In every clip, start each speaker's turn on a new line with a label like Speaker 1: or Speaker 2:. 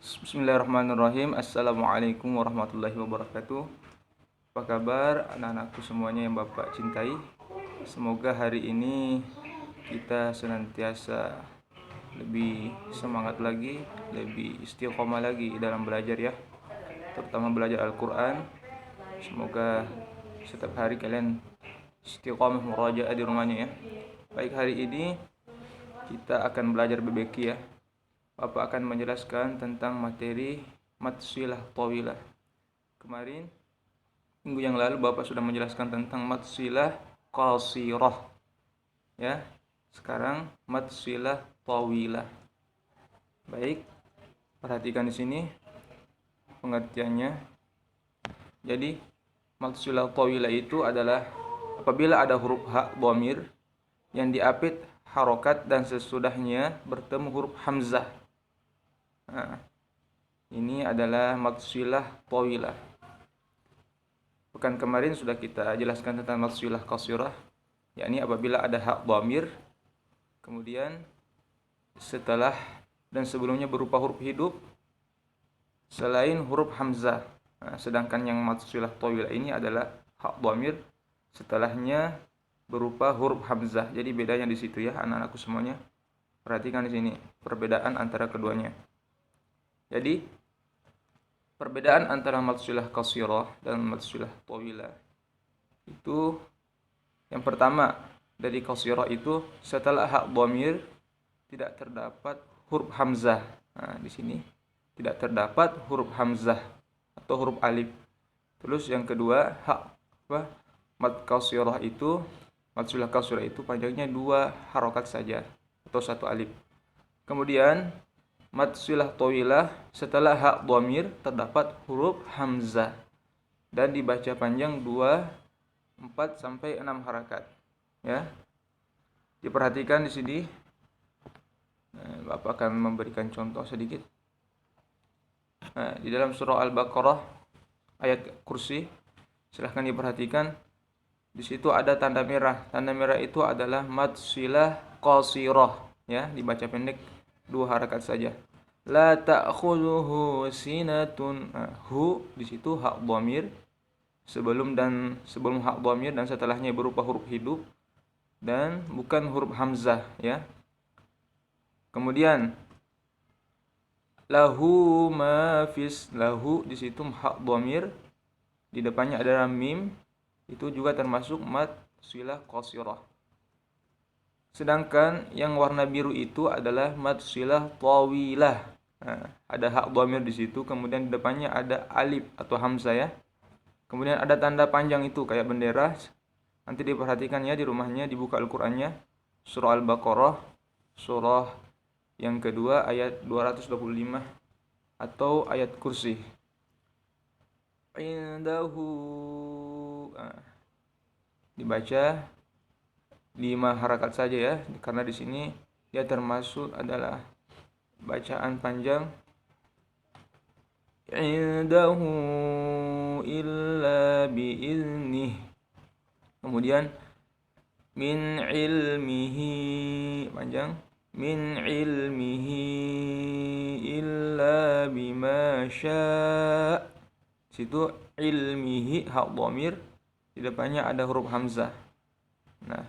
Speaker 1: Bismillahirrahmanirrahim. Assalamualaikum warahmatullahi wabarakatuh. Apa kabar anak-anakku semuanya yang Bapak cintai? Semoga hari ini kita senantiasa lebih semangat lagi, lebih istiqomah lagi dalam belajar ya. Terutama belajar Al-Quran. Semoga setiap hari kalian istiqomah murajaah di rumahnya ya. Baik, hari ini kita akan belajar BBQ ya. Bapak akan menjelaskan tentang materi matsilah tawilah. Kemarin, minggu yang lalu Bapak sudah menjelaskan tentang matsilah qasirah. Ya. Sekarang matsilah tawilah. Baik. Perhatikan di sini pengertiannya. Jadi, matsilah tawilah itu adalah apabila ada huruf ha dhamir yang diapit harokat dan sesudahnya bertemu huruf hamzah. Nah, ini adalah matsilah tawilah. Pekan kemarin sudah kita jelaskan tentang matsilah qasirah, yakni apabila ada hak dhamir kemudian setelah dan sebelumnya berupa huruf hidup selain huruf hamzah. Nah, sedangkan yang matsilah tawilah ini adalah hak dhamir setelahnya berupa huruf hamzah. Jadi bedanya di situ ya anak-anakku semuanya. Perhatikan di sini perbedaan antara keduanya. Jadi, perbedaan antara matsilah qasirah dan matsilah tawilah itu yang pertama, dari qasirah itu setelah hak dhamir tidak terdapat huruf hamzah. Nah, di sini tidak terdapat huruf hamzah atau huruf alif. Terus yang kedua, matsilah qasirah itu panjangnya 2 harokat saja atau 1 alif. Kemudian matsilah tawilah setelah hak dhamir terdapat huruf hamzah dan dibaca panjang 4 sampai 6 harakat. Ya. Diperhatikan di sini. Bapak akan memberikan contoh sedikit. Di dalam surah Al-Baqarah ayat kursi, silahkan diperhatikan. Di situ ada tanda merah. Tanda merah itu adalah matsilah qasirah, ya, dibaca pendek 2 harakat saja. La ta'khudhuhu sinatun. Hu di situ hak dhamir sebelum hak dhamir dan setelahnya berupa huruf hidup dan bukan huruf hamzah ya. Kemudian lahu ma fis, lahu di situ hak dhamir di depannya ada mim, itu juga termasuk matsilah qasirah. Sedangkan yang warna biru itu adalah matsilah tawilah. Nah, ada hak dhamir di situ, kemudian di depannya ada alif atau hamzah ya. Kemudian ada tanda panjang itu kayak bendera. Nanti diperhatikan ya di rumahnya, dibuka Al-Qur'annya. Surah Al-Baqarah, surah yang kedua ayat 225 atau ayat kursi. Indahu, dibaca 5 harakat saja ya, karena di sini dia termasuk adalah bacaan panjang. Indahu illa biiznih. Kemudian min ilmihi, panjang, min ilmihi illa bima syaa. Situ ilmihi hak dhamir di depannya ada huruf hamzah. Nah,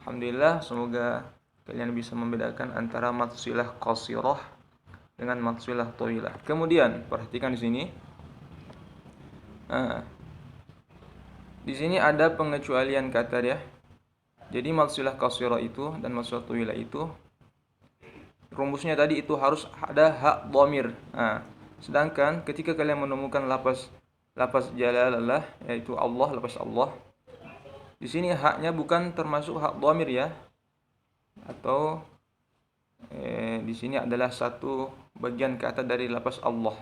Speaker 1: alhamdulillah, semoga kalian bisa membedakan antara matsilah qasirah dengan matsilah tawilah. Kemudian perhatikan di sini. Di sini ada pengecualian kata ya. Jadi matsilah qasirah itu dan matsilah tawilah itu rumusnya tadi itu harus ada hak dhamir. Sedangkan ketika kalian menemukan lafaz jalalallah yaitu Allah, lafaz Allah, di sini haknya bukan termasuk hak dhamir ya. Atau di sini adalah satu bagian kata dari lafaz Allah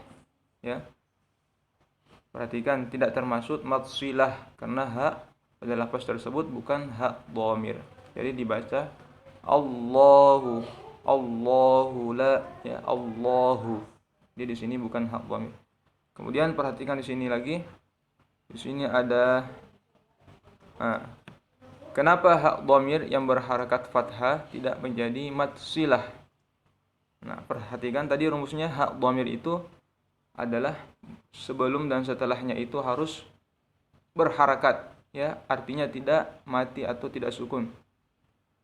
Speaker 1: ya. Perhatikan, tidak termasuk matsilah karena hak pada lafaz tersebut bukan hak dhamir. Jadi dibaca Allahu, Allahu la ya, Allahu. Jadi di sini bukan hak dhamir. Kemudian perhatikan di sini lagi. Di sini ada kenapa hak dhamir yang berharakat fathah tidak menjadi matsilah? Nah, perhatikan tadi rumusnya hak dhamir itu adalah sebelum dan setelahnya itu harus berharakat, ya, artinya tidak mati atau tidak sukun.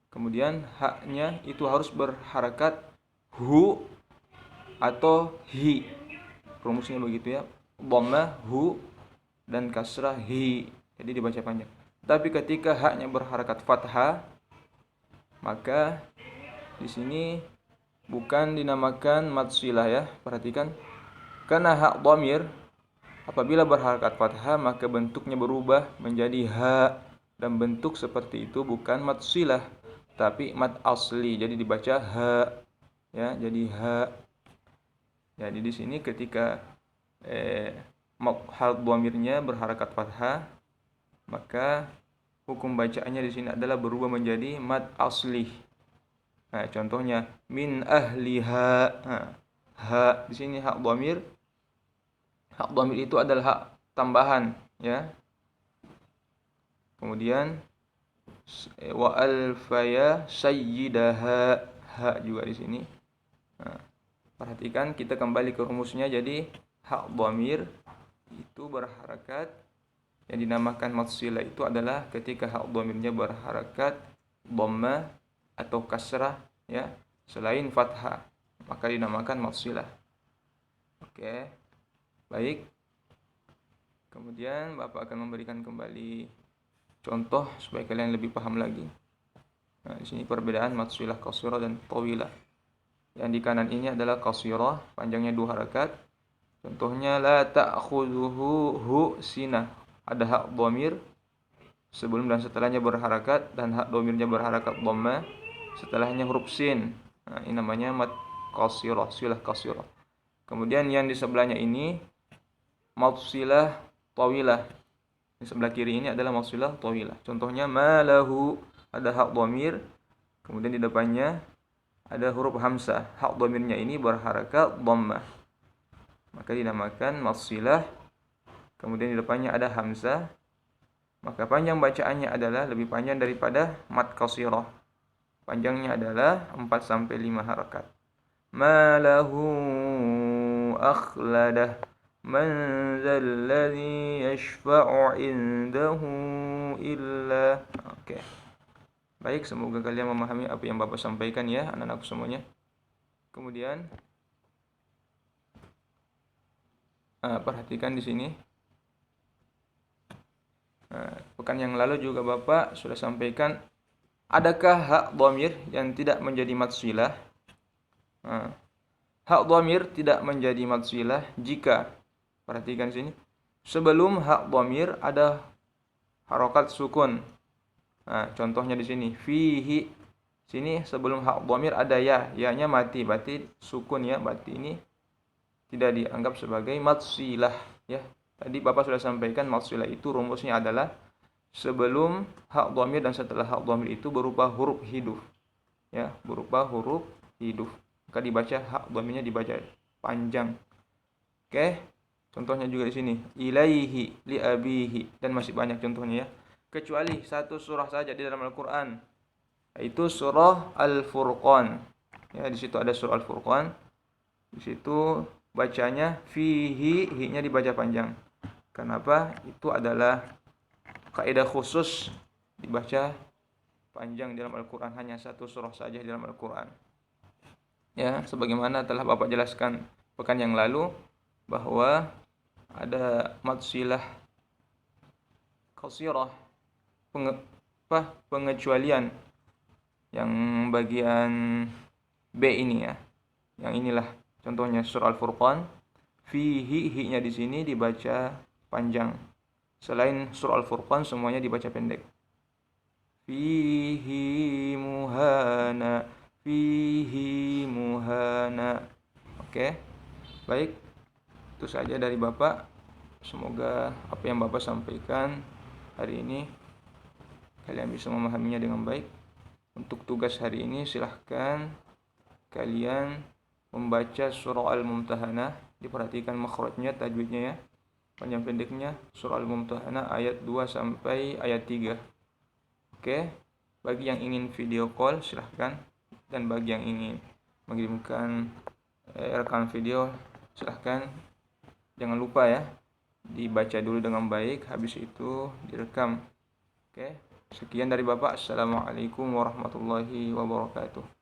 Speaker 1: Kemudian haknya itu harus berharakat hu atau hi. Rumusnya begitu ya. Dhamma hu dan kasrah hi. Jadi dibaca panjang. Tapi ketika haknya berharakat fathah, maka di sini bukan dinamakan mad silah ya. Perhatikan. Karena hak dhamir apabila berharakat fathah maka bentuknya berubah menjadi ha, dan bentuk seperti itu bukan mad silah tapi mad asli. Jadi dibaca ha ya, jadi ha. Jadi di sini ketika hal dhamirnya berharakat fathah, maka hukum bacaannya di sini adalah berubah menjadi mad asli. Nah, contohnya min ahliha. Nah, ha di sini hak dhamir. Hak dhamir itu adalah hak tambahan ya. Kemudian wa alfaya sayyidaha, ha juga di sini. Nah, perhatikan kita kembali ke rumusnya. Jadi hak dhamir itu berharakat, yang dinamakan mad silah itu adalah ketika hak dhamirnya berharakat dhamma atau kasrah ya, selain fathah, maka dinamakan mad silah. Oke. Baik. Kemudian Bapak akan memberikan kembali contoh supaya kalian lebih paham lagi. Nah, di sini perbedaan mad silah qasirah dan tawilah. Yang di kanan ini adalah qasirah, panjangnya 2 harakat. Contohnya la ta'khudhuhu hu sinah. Ada hak dhamir sebelum dan setelahnya berharakat, dan hak dhamirnya berharakat dhamma, setelahnya huruf sin. Nah, ini namanya mad qasirah, silah qasirah. Kemudian yang di sebelahnya ini mad silah tawilah. Di sebelah kiri ini adalah mad silah tawilah. Contohnya malahu, ada hak dhamir, kemudian di depannya ada huruf hamzah. Hak dhamirnya ini berharakat dhammah, maka dinamakan mad silah. Kemudian di depannya ada hamzah, maka panjang bacaannya adalah lebih panjang daripada mad qasirah. Panjangnya adalah 4 sampai 5 harakat. Malahu akhladah man zalladzi yashfa'u indahu illa. Oke. Baik, semoga kalian memahami apa yang Bapak sampaikan ya, anak-anakku semuanya. Kemudian perhatikan di sini. Pekan yang lalu juga Bapak sudah sampaikan, adakah hak dhamir yang tidak menjadi mad silah? Hak dhamir tidak menjadi mad silah jika, perhatikan sini, sebelum hak dhamir ada harokat sukun. Nah, contohnya di sini fihi, sini sebelum hak dhamir ada ya, ya-nya mati, berarti sukun ya, berarti ini tidak dianggap sebagai mad silah ya. Tadi Bapak sudah sampaikan mad silah itu rumusnya adalah sebelum hak dhamir dan setelah hak dhamir itu berupa huruf hidup ya, berupa huruf hidup, maka dibaca hak dhamirnya dibaca panjang. Oke. Contohnya juga di sini ilaihi li abihi, dan masih banyak contohnya ya. Kecuali satu surah saja di dalam Al-Qur'an, yaitu surah Al-Furqan. Ya, di situ ada surah Al-Furqan. Di situ bacanya fihi, hi-nya dibaca panjang. Kenapa? Itu adalah kaidah khusus dibaca panjang dalam Al-Qur'an, hanya satu surah saja di dalam Al-Qur'an. Ya, sebagaimana telah Bapak jelaskan pekan yang lalu bahwa ada mad silah qasirah, pengecualian yang bagian B ini ya. Yang inilah contohnya surah Al-Furqan, fihi, hi-nya di sini dibaca panjang. Selain surah Al-Furqan semuanya dibaca pendek. Fihi muhana, fihi muhana. Oke. Baik. Itu saja dari Bapak. Semoga apa yang Bapak sampaikan hari ini kalian bisa memahaminya dengan baik. Untuk tugas hari ini silahkan kalian membaca surah Al-Mumtahanah. Diperhatikan makhrajnya, tajwidnya ya, panjang pendeknya. Surah Al-Mumtahanah ayat 2 sampai ayat 3. Oke. Bagi yang ingin video call silahkan, dan bagi yang ingin mengirimkan rekaman video, silahkan jangan lupa ya dibaca dulu dengan baik, habis itu direkam. Oke, sekian dari Bapak. Assalamualaikum warahmatullahi wabarakatuh.